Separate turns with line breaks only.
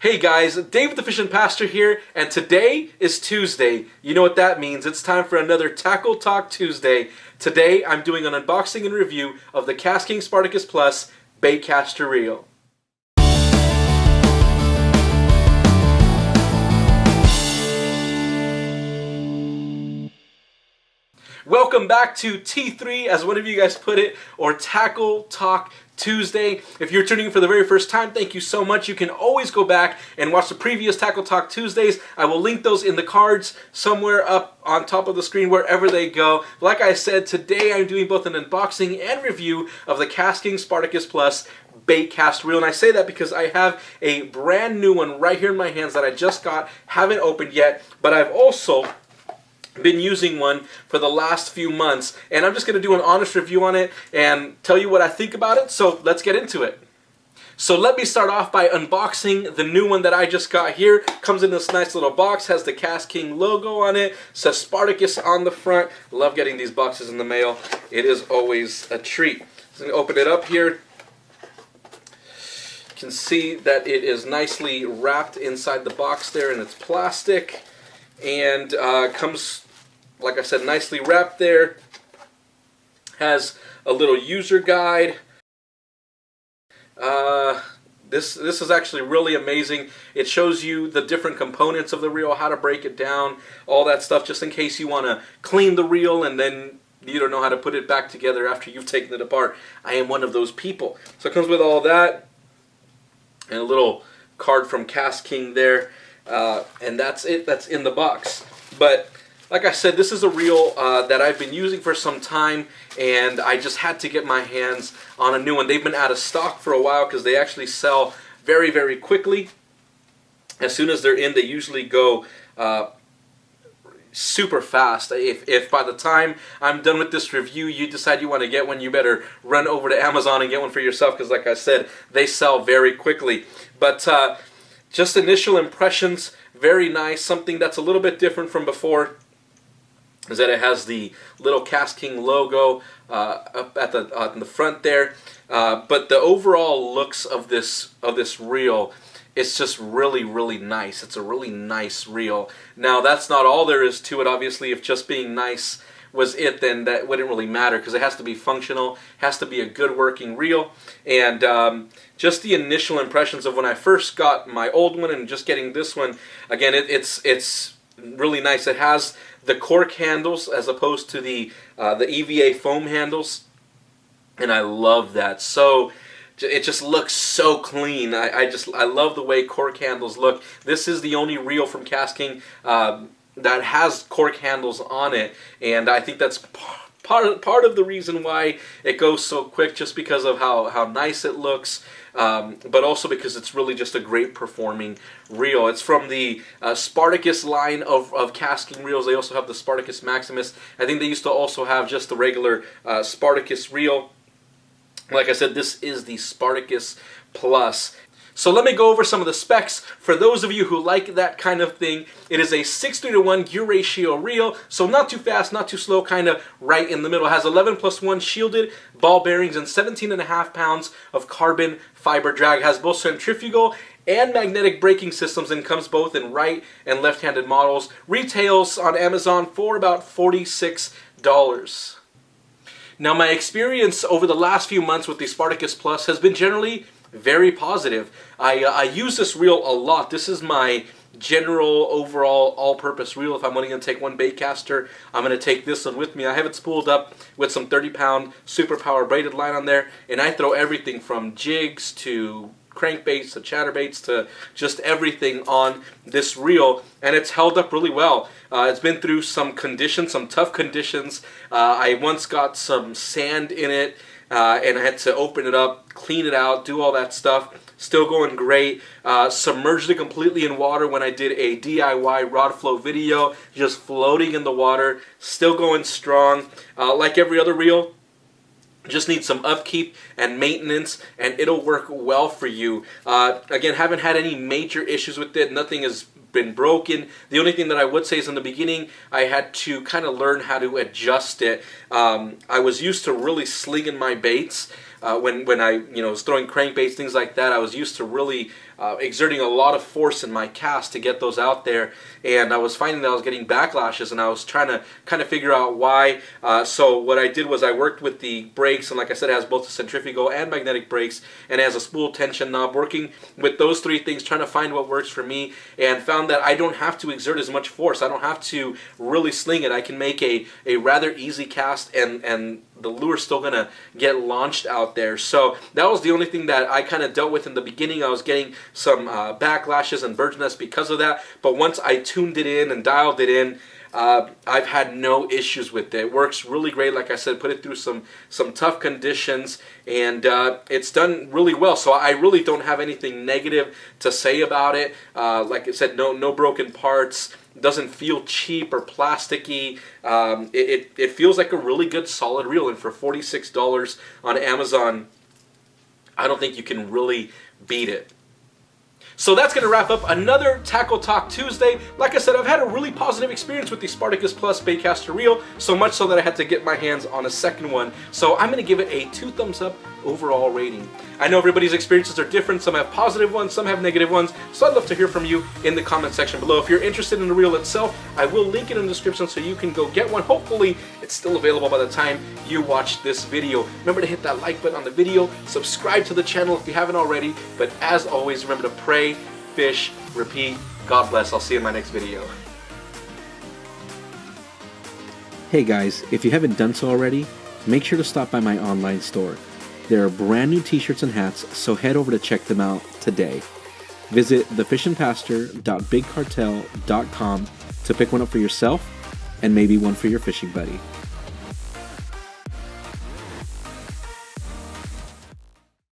Hey guys, Dave the Fishing Pastor here, and today is Tuesday. You know what that means. It's time for another Tackle Talk Tuesday. Today I'm doing an unboxing and review of the KastKing Spartacus Plus Baitcaster Reel. Welcome back to T3, as one of you guys put it, or Tackle Talk Tuesday. If you're tuning in for the very first time, thank you so much. You can always go back and watch the previous Tackle Talk Tuesdays. I will link those in the cards somewhere up on top of the screen, wherever they go. Like I said, today I'm doing both an unboxing and review of the KastKing Spartacus Plus Baitcast Reel. And I say that because I have a brand new one right here in my hands that I just got, haven't opened yet, but I've also been using one for the last few months, and I'm just going to do an honest review on it and tell you what I think about it. So let's get into it. So let me start off by unboxing the new one that I just got here. Comes in this nice little box, has the KastKing logo on it, says Spartacus on the front. Love getting these boxes in the mail. It is always a treat. So I'm going to open it up here. You can see that it is nicely wrapped inside the box there, and it's plastic. And comes, like I said, nicely wrapped there. Has a little user guide. This is actually really amazing. It shows you the different components of the reel, how to break it down, all that stuff, just in case you want to clean the reel and then you don't know how to put it back together after you've taken it apart. I am one of those people. So it comes with all that, and a little card from KastKing there. And that's it. That's in the box. But like I said, this is a reel that I've been using for some time, and I just had to get my hands on a new one. They've been out of stock for a while because they actually sell very, very quickly. As soon as they're in, they usually go super fast. If by the time I'm done with this review you decide you want to get one, you better run over to Amazon and get one for yourself, because like I said, they sell very quickly. But just initial impressions, very nice. Something that's a little bit different from before is that it has the little KastKing logo up at the front there. But the overall looks of this reel, it's just really, really nice. It's a really nice reel. Now, that's not all there is to it. Obviously, if just being nice was it, then that wouldn't really matter, because it has to be functional, has to be a good working reel. And just the initial impressions of when I first got my old one and just getting this one, again, it's really nice. It has the cork handles as opposed to the EVA foam handles, and I love that. So it just looks so clean. I love the way cork handles look. This is the only reel from KastKing that has cork handles on it, and I think that's part of the reason why it goes so quick, just because of how nice it looks, but also because it's really just a great performing reel. It's from the Spartacus line of KastKing reels. They also have the Spartacus Maximus. I think they used to also have just the regular Spartacus reel. Like I said, this is the Spartacus Plus. So let me go over some of the specs. For those of you who like that kind of thing, it is a 6:3:1 gear ratio reel, so not too fast, not too slow, kind of right in the middle. It has 11+1 shielded ball bearings and 17.5 pounds of carbon fiber drag. It has both centrifugal and magnetic braking systems, and comes both in right and left-handed models. Retails on Amazon for about $46. Now, my experience over the last few months with the Spartacus Plus has been generally very positive. I use this reel a lot. This is my general overall all-purpose reel. If I'm only going to take one baitcaster, I'm going to take this one with me. I have it spooled up with some 30-pound super power braided line on there, and I throw everything from jigs to crankbaits to chatterbaits to just everything on this reel, and it's held up really well. It's been through some conditions, some tough conditions. I once got some sand in it, and I had to open it up, clean it out, do all that stuff. Still going great. Submerged it completely in water when I did a DIY rod flow video, just floating in the water. Still going strong. Like every other reel, just need some upkeep and maintenance, and it'll work well for you. Again, haven't had any major issues with it. Nothing has been broken. The only thing that I would say is in the beginning, I had to kind of learn how to adjust it. I was used to really slinging my baits. When I was throwing crankbaits, things like that, I was used to really exerting a lot of force in my cast to get those out there, and I was finding that I was getting backlashes, and I was trying to kind of figure out why. So what I did was I worked with the brakes, and like I said, it has both the centrifugal and magnetic brakes, and it has a spool tension knob, working with those three things, trying to find what works for me, and found that I don't have to exert as much force. I don't have to really sling it. I can make a rather easy cast, and the lure's still going to get launched out there. So that was the only thing that I kind of dealt with in the beginning. I was getting some backlashes and bird's nests because of that, but once I tuned it in and dialed it in, I've had no issues with it. It works really great. Like I said, put it through some tough conditions, and it's done really well. So I really don't have anything negative to say about it. Like I said, no broken parts. Doesn't feel cheap or plasticky. It feels like a really good solid reel, and for $46 on Amazon, I don't think you can really beat it. So that's going to wrap up another Tackle Talk Tuesday. Like I said, I've had a really positive experience with the Spartacus Plus Baitcaster reel, so much so that I had to get my hands on a second one. So I'm going to give it a 2 thumbs up overall rating. I know everybody's experiences are different. Some have positive ones, some have negative ones, so I'd love to hear from you in the comment section below. If you're interested in the reel itself, I will link it in the description so you can go get one. Hopefully, it's still available by the time you watch this video. Remember to hit that like button on the video, subscribe to the channel if you haven't already, but as always, remember to pray, fish, repeat. God bless. I'll see you in my next video.
Hey guys, if you haven't done so already, make sure to stop by my online store. There are brand new t-shirts and hats, so head over to check them out today. Visit thefishandpastor.bigcartel.com to pick one up for yourself and maybe one for your fishing buddy.